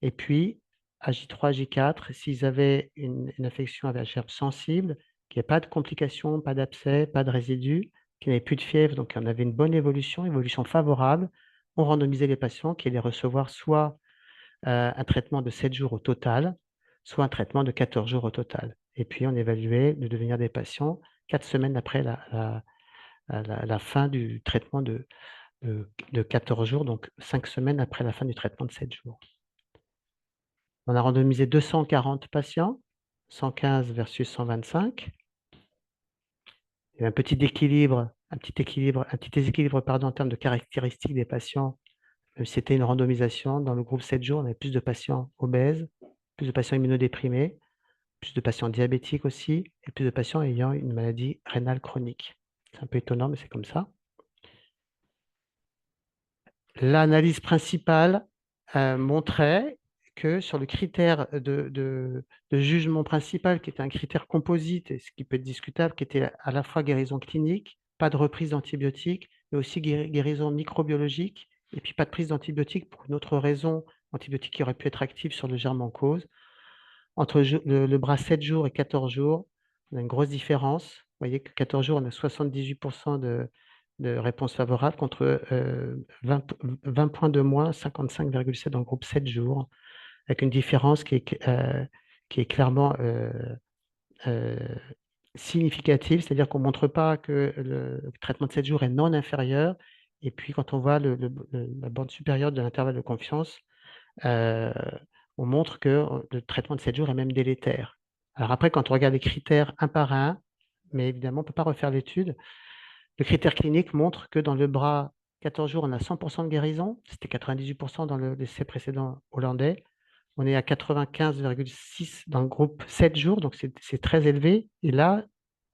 Et puis, à J3, J4, s'ils avaient une infection avec un germe sensible, qu'il n'y ait pas de complications, pas d'abcès, pas de résidus, qu'il n'y ait plus de fièvre, donc on avait une bonne évolution favorable, on randomisait les patients qui allaient recevoir soit un traitement de 7 jours au total, soit un traitement de 14 jours au total. Et puis, on évaluait le devenir des patients 4 semaines après la fin du traitement de 14 jours, donc 5 semaines après la fin du traitement de 7 jours. On a randomisé 240 patients, 115 versus 125. Il y a un petit déséquilibre en termes de caractéristiques des patients. C'était une randomisation. Dans le groupe 7 jours, on avait plus de patients obèses, plus de patients immunodéprimés, plus de patients diabétiques aussi, et plus de patients ayant une maladie rénale chronique. C'est un peu étonnant, mais c'est comme ça. L'analyse principale montrait que sur le critère de jugement principal, qui était un critère composite, et ce qui peut être discutable, qui était à la fois guérison clinique, pas de reprise d'antibiotiques, mais aussi guérison microbiologique, et puis pas de prise d'antibiotiques pour une autre raison, antibiotique qui aurait pu être active sur le germe en cause. Entre le bras 7 jours et 14 jours, on a une grosse différence. Vous voyez que 14 jours, on a 78% de réponses favorables contre 20 points de moins, 55,7 dans le groupe 7 jours, avec une différence qui est clairement significative, c'est-à-dire qu'on ne montre pas que le traitement de 7 jours est non inférieur. Et puis, quand on voit la bande supérieure de l'intervalle de confiance, euh, on montre que le traitement de 7 jours est même délétère. Alors après, quand on regarde les critères un par un, mais évidemment, on ne peut pas refaire l'étude, le critère clinique montre que dans le bras 14 jours, on a 100% de guérison. C'était 98% dans l'essai précédent hollandais. On est à 95,6 dans le groupe 7 jours, donc c'est très élevé. Et là,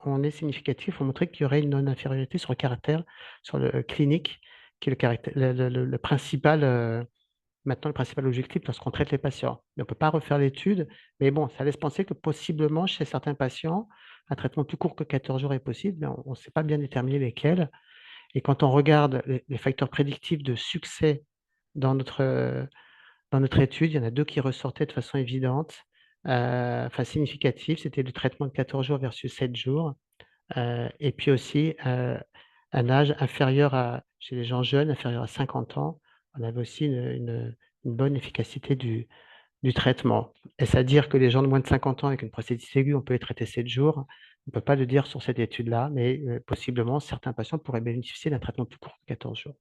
on est significatif. On montrait qu'il y aurait une non-infériorité sur le caractère, sur le clinique, qui est le principal, maintenant le principal objectif lorsqu'on traite les patients. Mais on ne peut pas refaire l'étude, mais bon, ça laisse penser que possiblement, chez certains patients, un traitement plus court que 14 jours est possible, mais on ne sait pas bien déterminer lesquels. Et quand on regarde les facteurs prédictifs de succès dans notre étude, il y en a deux qui ressortaient de façon évidente, enfin significative. C'était le traitement de 14 jours versus 7 jours. Et puis aussi un âge inférieur chez les gens jeunes, inférieur à 50 ans. On avait aussi une bonne efficacité du traitement. Est-ce à dire que les gens de moins de 50 ans avec une prostатite aiguë, on peut les traiter 7 jours? On ne peut pas le dire sur cette étude-là, mais possiblement, certains patients pourraient bénéficier d'un traitement plus court que 14 jours.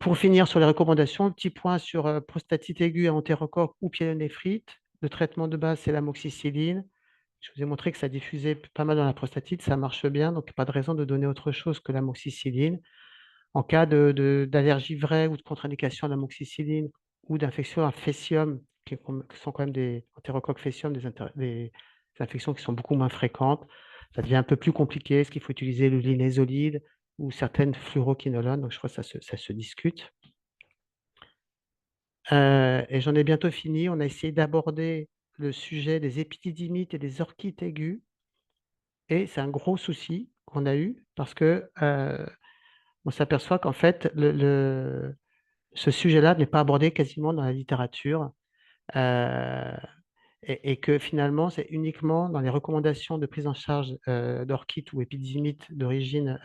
Pour finir sur les recommandations, petit point sur prostatite aiguë à entérocoque ou pyélonéphrite. Le traitement de base, c'est l'amoxicilline. Je vous ai montré que ça diffusait pas mal dans la prostatite, ça marche bien, donc pas de raison de donner autre chose que l'amoxicilline. En cas d'allergie vraie ou de contre-indication à l'amoxicilline ou d'infection à Fecium, qui sont quand même des entérocoques Fecium, des infections qui sont beaucoup moins fréquentes, ça devient un peu plus compliqué. Est-ce qu'il faut utiliser le linezolide ou certaines fluoroquinolones? Donc je crois que ça se discute. Et j'en ai bientôt fini. On a essayé d'aborder le sujet des épididymites et des orchites aigus. Et c'est un gros souci qu'on a eu parce que on s'aperçoit qu'en fait, ce sujet-là n'est pas abordé quasiment dans la littérature et que finalement, c'est uniquement dans les recommandations de prise en charge d'orchites ou épididymites d'origine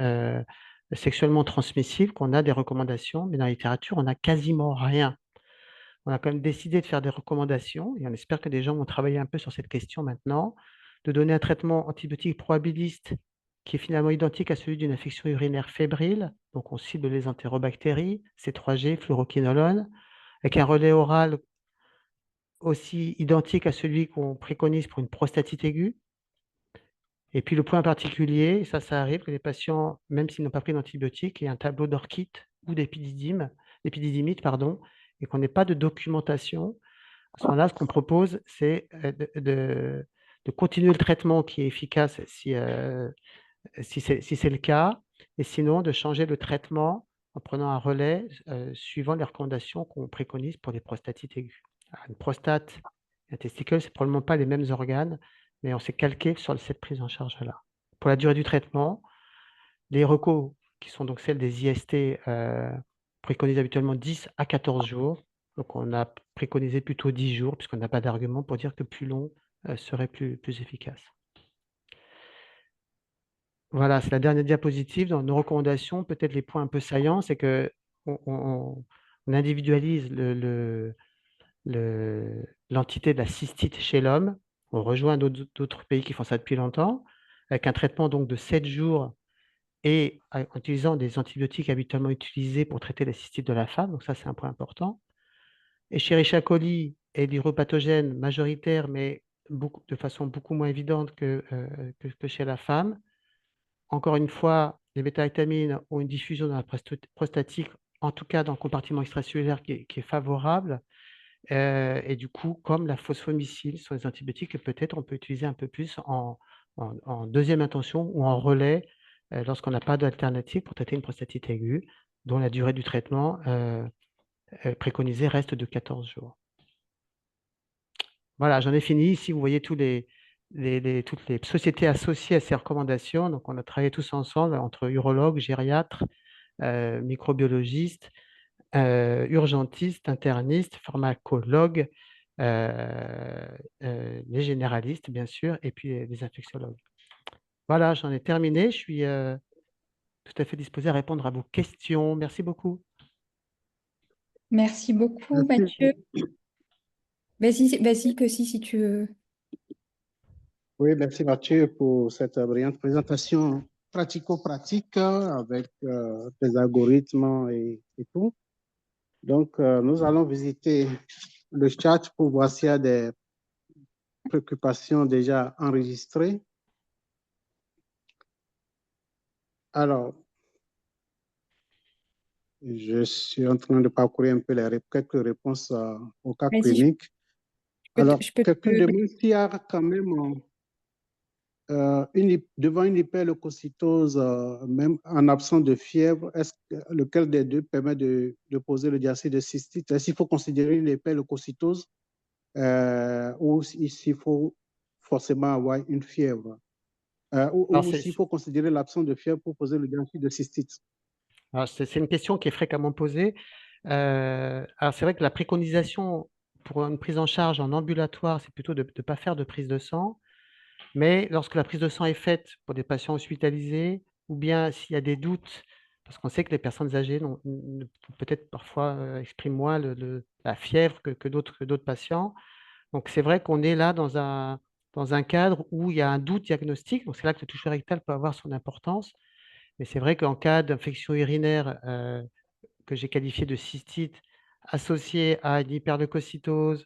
sexuellement transmissible qu'on a des recommandations, mais dans la littérature, on n'a quasiment rien. On a quand même décidé de faire des recommandations et on espère que des gens vont travailler un peu sur cette question maintenant, de donner un traitement antibiotique probabiliste qui est finalement identique à celui d'une infection urinaire fébrile. Donc, on cible les entérobactéries, C3G, fluoroquinolone, avec un relais oral aussi identique à celui qu'on préconise pour une prostatite aiguë. Et puis, le point particulier, ça arrive que les patients, même s'ils n'ont pas pris d'antibiotiques, aient un tableau d'orchite ou d'épididymite, et qu'on n'ait pas de documentation. À ce moment-là, ce qu'on propose, c'est de continuer le traitement qui est efficace si c'est le cas, et sinon de changer le traitement en prenant un relais suivant les recommandations qu'on préconise pour les prostatites aiguës. Alors, une prostate et un testicule, ce n'est probablement pas les mêmes organes, mais on s'est calqué sur cette prise en charge-là. Pour la durée du traitement, les recos, qui sont donc celles des IST, préconisent habituellement 10 à 14 jours. Donc, on a préconisé plutôt 10 jours, puisqu'on n'a pas d'argument pour dire que plus long serait plus efficace. Voilà, c'est la dernière diapositive. Dans nos recommandations, peut-être les points un peu saillants, c'est qu'on individualise l'entité de la cystite chez l'homme. On rejoint d'autres pays qui font ça depuis longtemps, avec un traitement donc de 7 jours et en utilisant des antibiotiques habituellement utilisés pour traiter la cystite de la femme. Donc ça, c'est un point important. Escherichia coli est l'uropathogène majoritaire, mais de façon beaucoup moins évidente que chez la femme. Encore une fois, les bêta-vitamines ont une diffusion dans la prostatique, en tout cas dans le compartiment extracellulaire qui est favorable. Et du coup, comme la phosphomycine sur les antibiotiques, que peut-être on peut utiliser un peu plus en deuxième intention ou en relais lorsqu'on n'a pas d'alternative pour traiter une prostatite aiguë, dont la durée du traitement préconisée reste de 14 jours. Voilà, j'en ai fini. Ici, vous voyez toutes les sociétés associées à ces recommandations. Donc, on a travaillé tous ensemble entre urologues, gériatres, microbiologistes, urgentistes, internistes, pharmacologues, les généralistes, bien sûr, et puis les infectiologues. Voilà, j'en ai terminé. Je suis tout à fait disposé à répondre à vos questions. Merci beaucoup. Merci beaucoup, Merci. Mathieu. Vas-y, que si tu veux. Oui, merci Mathieu pour cette brillante présentation pratico-pratique avec des algorithmes et tout. Donc, nous allons visiter le chat pour voir s'il y a des préoccupations déjà enregistrées. Alors, je suis en train de parcourir un peu quelques réponses aux cas Vas-y, cliniques. Alors, je peux quelqu'un te... demande s'il y a quand même devant une hyperleucocytose, même en absence de fièvre, lequel des deux permet de poser le diagnostic de cystite? Est-ce qu'il faut considérer une hyperleucocytose ou s'il faut forcément avoir une fièvre? Alors, Ou s'il faut considérer l'absence de fièvre pour poser le diagnostic de cystite? c'est une question qui est fréquemment posée. Alors, c'est vrai que la préconisation pour une prise en charge en ambulatoire, c'est plutôt de ne pas faire de prise de sang. Mais lorsque la prise de sang est faite pour des patients hospitalisés, ou bien s'il y a des doutes, parce qu'on sait que les personnes âgées peut-être parfois expriment moins la fièvre que d'autres patients. Donc c'est vrai qu'on est là dans un cadre où il y a un doute diagnostique. Donc c'est là que le toucher rectal peut avoir son importance. Mais c'est vrai qu'en cas d'infection urinaire que j'ai qualifié de cystite associée à une hyperleucocytose,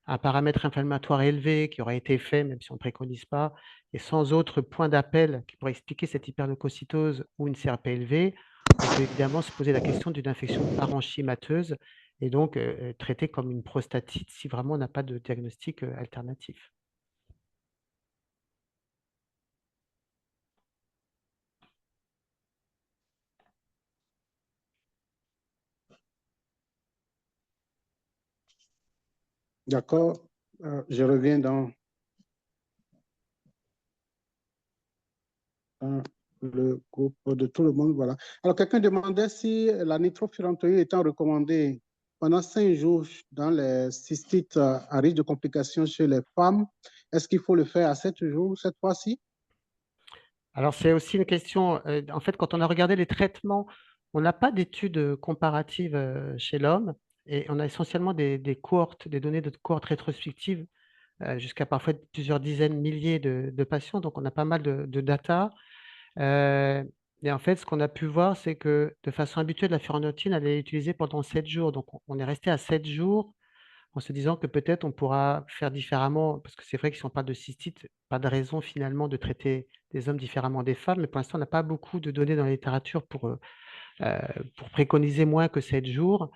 un paramètre inflammatoire élevé qui aurait été fait, même si on ne préconise pas, et sans autre point d'appel qui pourrait expliquer cette hyperleucocytose ou une CRP élevée, on peut évidemment se poser la question d'une infection parenchymateuse et donc traiter comme une prostatite si vraiment on n'a pas de diagnostic alternatif. D'accord. Je reviens dans le groupe de tout le monde. Voilà. Alors, quelqu'un demandait si la nitrofurantoïde étant recommandée pendant 5 jours dans les cystites à risque de complications chez les femmes, est-ce qu'il faut le faire à 7 jours cette fois-ci? Alors, c'est aussi une question, en fait, quand on a regardé les traitements, on n'a pas d'études comparatives chez l'homme et on a essentiellement des cohortes, des données de cohortes rétrospectives jusqu'à parfois plusieurs dizaines, milliers de patients. Donc, on a pas mal de data. Et en fait, ce qu'on a pu voir, c'est que de façon habituelle, la furanoctine, elle est utilisée pendant 7 jours. Donc, on est resté à 7 jours en se disant que peut-être on pourra faire différemment, parce que c'est vrai que si on parle de cystite, pas de raison finalement de traiter des hommes différemment des femmes, mais pour l'instant, on n'a pas beaucoup de données dans la littérature pour préconiser moins que 7 jours.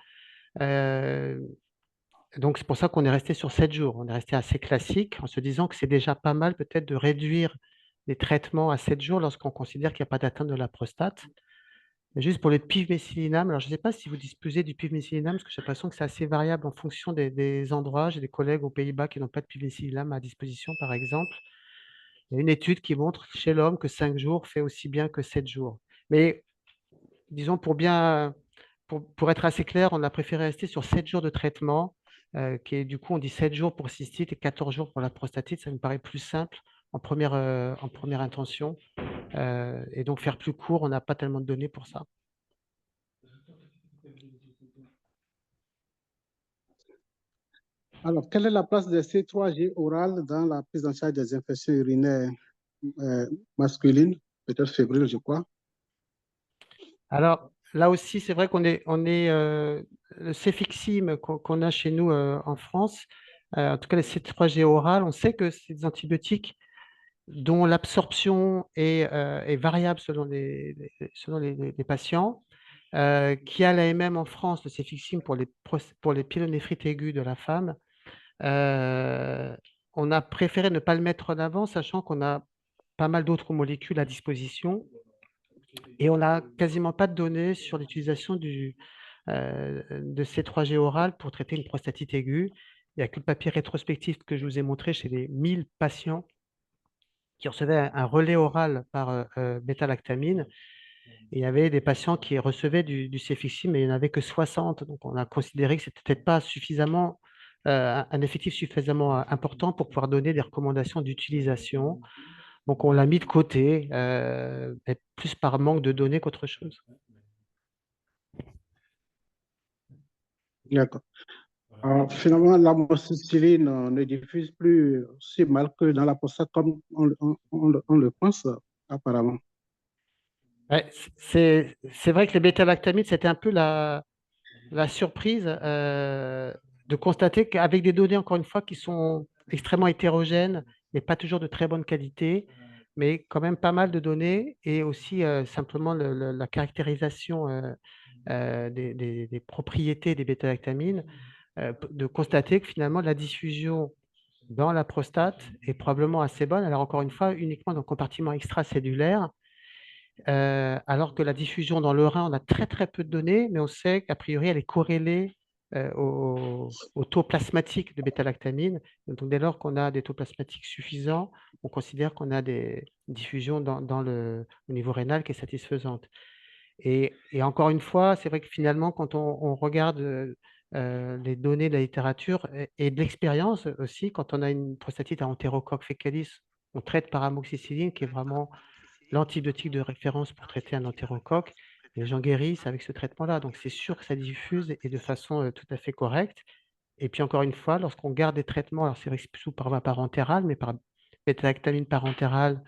Donc, c'est pour ça qu'on est resté sur 7 jours. On est resté assez classique en se disant que c'est déjà pas mal peut-être de réduire les traitements à 7 jours lorsqu'on considère qu'il n'y a pas d'atteinte de la prostate. Mais juste pour le pivméthylinam, alors je ne sais pas si vous disposez du pivméthylinam, parce que j'ai l'impression que c'est assez variable en fonction des endroits. J'ai des collègues aux Pays-Bas qui n'ont pas de pivméthylinam à disposition, par exemple. Il y a une étude qui montre chez l'homme que 5 jours fait aussi bien que 7 jours. Mais disons, pour être assez clair, on a préféré rester sur 7 jours de traitement, qui est du coup, on dit 7 jours pour cystite et 14 jours pour la prostatite. Ça me paraît plus simple en première intention. Et donc, faire plus court, on n'a pas tellement de données pour ça. Alors, quelle est la place des C3G orales dans la prise en charge des infections urinaires masculines, peut-être fébriles, je crois? Alors, là aussi, c'est vrai le céfixime qu'on a chez nous en France, en tout cas les C3G orales, on sait que c'est des antibiotiques dont l'absorption est variable selon les patients. Qui a l'AMM en France, le céfixime pour les pyélonéphrite aiguës de la femme. On a préféré ne pas le mettre en avant, sachant qu'on a pas mal d'autres molécules à disposition. Et on n'a quasiment pas de données sur l'utilisation de C3G oral pour traiter une prostatite aiguë. Il n'y a que le papier rétrospectif que je vous ai montré chez les 1000 patients qui recevaient un relais oral par bêta-lactamine. Et il y avait des patients qui recevaient du céfixime, mais il n'y en avait que 60. Donc, on a considéré que ce n'était peut-être pas suffisamment un effectif suffisamment important pour pouvoir donner des recommandations d'utilisation. Donc, on l'a mis de côté, mais plus par manque de données qu'autre chose. D'accord. Alors, finalement, l'amoxicilline ne diffuse plus si mal que dans la prostate comme on le pense, apparemment. Ouais, c'est vrai que les bêta-lactamides, c'était un peu la surprise de constater qu'avec des données, encore une fois, qui sont extrêmement hétérogènes et pas toujours de très bonne qualité, mais quand même pas mal de données et aussi simplement la caractérisation des propriétés des bêta-lactamines, de constater que finalement la diffusion dans la prostate est probablement assez bonne. Alors encore une fois, uniquement dans le compartiment extracellulaire, alors que la diffusion dans le rein, on a très très peu de données, mais on sait qu'a priori, elle est corrélée au taux plasmatique de bêta-lactamine. Donc dès lors qu'on a des taux plasmatiques suffisants, on considère qu'on a des diffusions au niveau rénal qui est satisfaisante. Et encore une fois, c'est vrai que finalement, quand on regarde les données de la littérature et de l'expérience aussi, quand on a une prostatite à entérocoque fécalis, on traite par amoxicilline, qui est vraiment l'antibiotique de référence pour traiter un entérocoque. Les gens guérissent avec ce traitement-là. Donc, c'est sûr que ça diffuse et de façon tout à fait correcte. Et puis, encore une fois, lorsqu'on garde des traitements, alors c'est vrai que c'est sous par voie parentérale, mais par bêta-lactamine parentérale,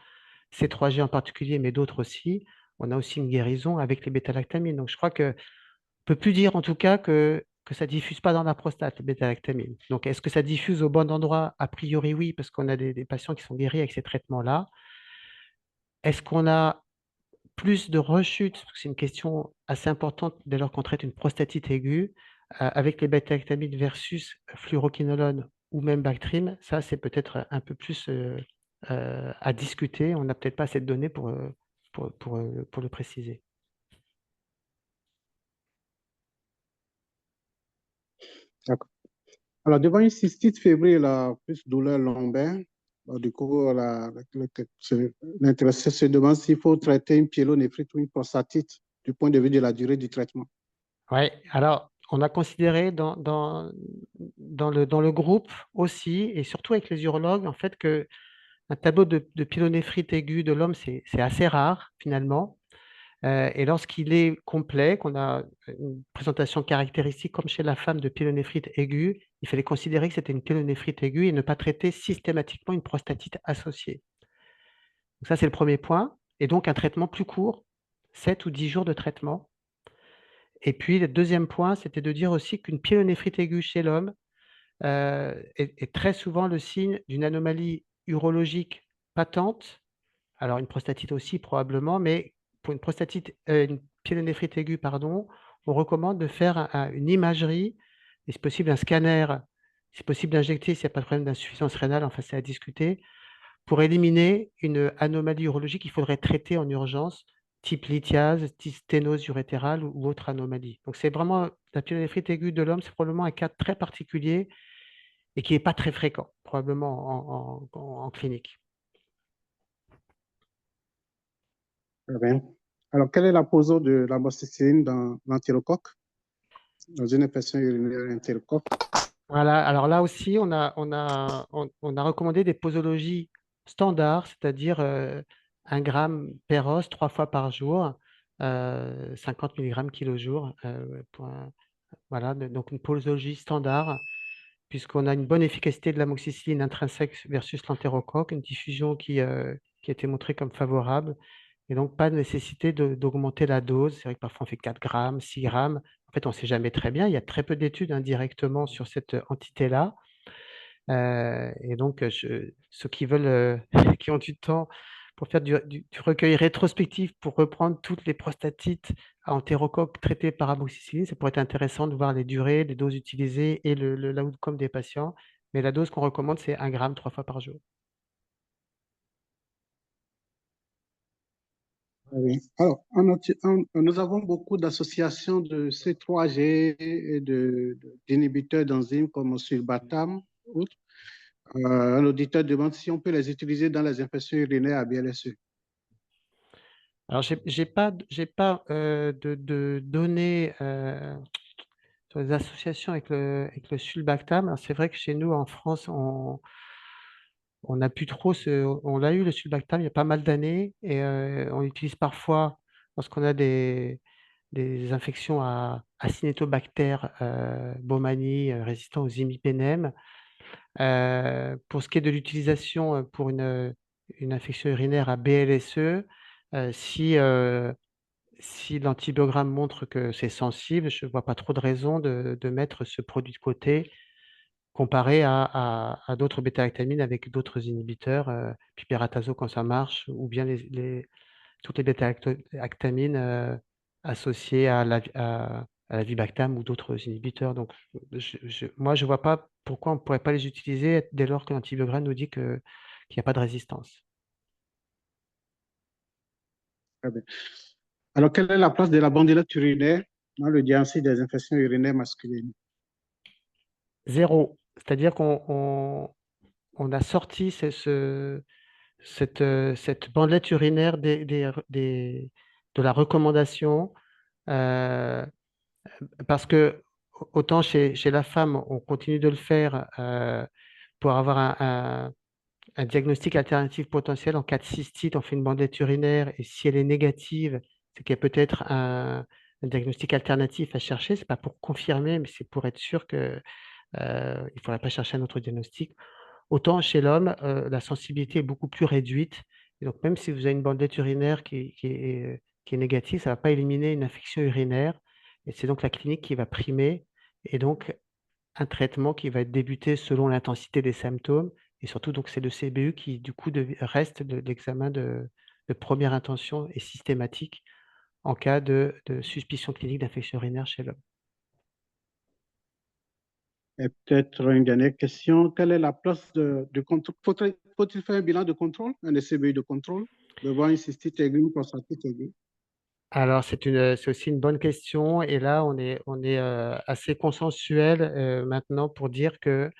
C3G en particulier, mais d'autres aussi, on a aussi une guérison avec les bêta-lactamines. Donc, je crois qu'on ne peut plus dire en tout cas que ça ne diffuse pas dans la prostate, les bêta-lactamines. Donc, est-ce que ça diffuse au bon endroit? A priori, oui, parce qu'on a des patients qui sont guéris avec ces traitements-là. Est-ce qu'on a plus de rechutes, parce que c'est une question assez importante dès lors qu'on traite une prostatite aiguë, avec les bêta-lactamides versus fluoroquinolone ou même Bactrim, ça c'est peut-être un peu plus à discuter. On n'a peut-être pas assez de données pour le préciser. D'accord. Alors, devant une cystite fébrile, plus douleur lombaire, du coup, l'intéressé se demande s'il faut traiter une pyélonéphrite ou une prostatite du point de vue de la durée du traitement. Oui, alors on a considéré dans le groupe aussi, et surtout avec les urologues, en fait, que un tableau de pyélonéphrite aiguë de l'homme, c'est assez rare finalement. Et lorsqu'il est complet, qu'on a une présentation caractéristique comme chez la femme de pyélonéphrite aiguë, il fallait considérer que c'était une pyélonéphrite aiguë et ne pas traiter systématiquement une prostatite associée. Donc ça, c'est le premier point. Et donc un traitement plus court, 7 ou 10 jours de traitement. Et puis le deuxième point, c'était de dire aussi qu'une pyélonéphrite aiguë chez l'homme est très souvent le signe d'une anomalie urologique patente. Alors, une prostatite aussi, probablement, mais pour une pyélonéphrite aiguë, pardon, on recommande de faire une imagerie, et c'est possible un scanner, c'est possible d'injecter s'il n'y a pas de problème d'insuffisance rénale, enfin, c'est à discuter, pour éliminer une anomalie urologique qu'il faudrait traiter en urgence, type lithiase, type sténose urétérale ou autre anomalie. Donc, c'est vraiment la pyélonéphrite aiguë de l'homme, c'est probablement un cas très particulier et qui n'est pas très fréquent, probablement en clinique. Très bien. Alors, quelle est la position de l'amoxicilline dans l'entérocoque, dans une infection urinaire entérocoque? Voilà, alors là aussi, on a recommandé des posologies standards, c'est-à-dire 1 gramme per os 3 fois par jour, 50 mg kg. Voilà, donc une posologie standard, puisqu'on a une bonne efficacité de l'amoxicilline intrinsèque versus l'entérocoque, une diffusion qui a été montrée comme favorable, et donc pas de nécessité d'augmenter la dose. C'est vrai que parfois on fait 4 grammes, 6 grammes. En fait, on ne sait jamais très bien. Il y a très peu d'études indirectement sur cette entité-là. Et donc, ceux qui veulent, qui ont du temps pour faire du recueil rétrospectif, pour reprendre toutes les prostatites à entérocoque traitées par amoxicilline, ça pourrait être intéressant de voir les durées, les doses utilisées et l'outcome des patients. Mais la dose qu'on recommande, c'est 1 gramme 3 fois par jour. Oui. Alors, nous avons beaucoup d'associations de C3G et d'inhibiteurs d'enzymes comme sulbatam. Un auditeur demande si on peut les utiliser dans les infections urinaires à BLSE. Alors, j'ai pas de données sur les associations avec le sulbactam. Alors, c'est vrai que chez nous, en France, on n'a plus trop on a eu le sulbactam il y a pas mal d'années et on l'utilise parfois lorsqu'on a des infections à Acinetobacter baumannii résistant aux imipenem. Pour ce qui est de l'utilisation pour une infection urinaire à BLSE, si l'antibiogramme montre que c'est sensible, je ne vois pas trop de raison de mettre ce produit de côté comparé à d'autres bêta-lactamines avec d'autres inhibiteurs, piperatazo quand ça marche, ou bien toutes les bêta-lactamines associées à la vibactam ou d'autres inhibiteurs. Donc, moi, je ne vois pas pourquoi on ne pourrait pas les utiliser dès lors que l'antibiogramme nous dit qu'il n'y a pas de résistance. Très bien. Alors, quelle est la place de la bandélette urinaire dans le diagnostic des infections urinaires masculines? Zéro. C'est-à-dire on a sorti cette bandelette urinaire de la recommandation euh, parce que autant chez la femme, on continue de le faire pour avoir un diagnostic alternatif potentiel en cas de cystite, on fait une bandelette urinaire et si elle est négative, c'est qu'il y a peut-être un diagnostic alternatif à chercher. C'est pas pour confirmer, mais c'est pour être sûr que il ne faudrait pas chercher un autre diagnostic. Autant chez l'homme, la sensibilité est beaucoup plus réduite. Et donc, même si vous avez une bandelette urinaire qui est négative, ça ne va pas éliminer une infection urinaire. Et c'est donc la clinique qui va primer. Et donc, un traitement qui va être débuté selon l'intensité des symptômes. Et surtout, donc, c'est le CBU qui, du coup, reste l'examen de première intention et systématique en cas de suspicion clinique d'infection urinaire chez l'homme. Et peut-être une dernière question. Quelle est la place de contrôle? Faut-il faire un bilan de contrôle, un SCBI de contrôle, de voir une cystite aiguë, une prostatite aiguë? Alors, c'est aussi une bonne question. Et là, on est assez consensuel maintenant pour dire que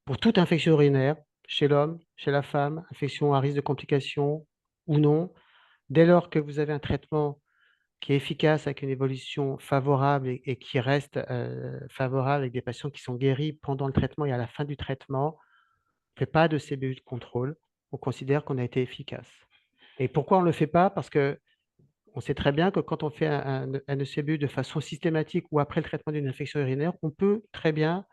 pour toute infection urinaire, chez l'homme, chez la femme, infection à risque de complications ou non, dès lors que vous avez un traitement qui est efficace avec une évolution favorable et qui reste favorable avec des patients qui sont guéris pendant le traitement et à la fin du traitement, on ne fait pas de CBU de contrôle. On considère qu'on a été efficace. Et pourquoi on ne le fait pas? Parce que on sait très bien que quand on fait un ECBU de façon systématique ou après le traitement d'une infection urinaire, on peut très bien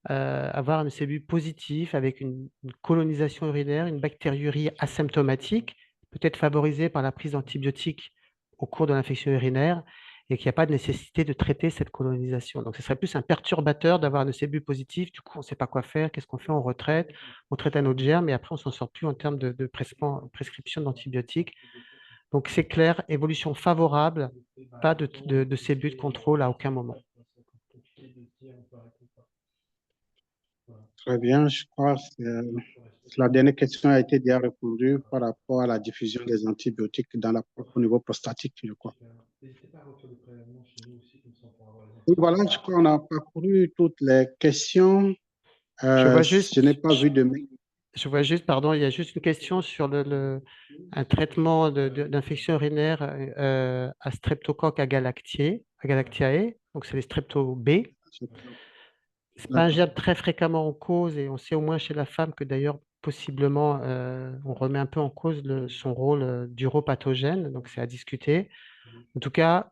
avoir un ECBU positif avec une colonisation urinaire, une bactériurie asymptomatique, peut-être favorisée par la prise d'antibiotiques au cours de l'infection urinaire et qu'il n'y a pas de nécessité de traiter cette colonisation. Donc, ce serait plus un perturbateur d'avoir un ECBU positif. Du coup, on ne sait pas quoi faire. Qu'est-ce qu'on fait? On traite un autre germe, mais après, on ne s'en sort plus en termes de prescription d'antibiotiques. Donc, c'est clair, évolution favorable, pas de CBU de contrôle à aucun moment. Très bien, je crois que la dernière question a été déjà répondue par rapport à la diffusion des antibiotiques au niveau prostatique, je crois. Oui, voilà, je crois qu'on a parcouru toutes les questions. Je vois juste, Je n'ai pas vu de mail. je vois juste, pardon, il y a juste une question sur un traitement d'infection urinaire à streptocoque agalactiae, donc c'est les strepto B. C'est pas un germe très fréquemment en cause et on sait au moins chez la femme que d'ailleurs possiblement on remet un peu en cause son rôle d'uropathogène, donc c'est à discuter. En tout cas,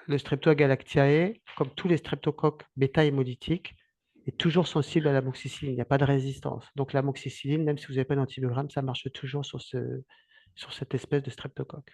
le Streptogalactiae, comme tous les streptocoques bêta-hémolytiques, est toujours sensible à l'amoxicilline. Il n'y a pas de résistance. Donc l'amoxicilline, même si vous n'avez pas d'antibiogramme, ça marche toujours sur cette espèce de streptocoque.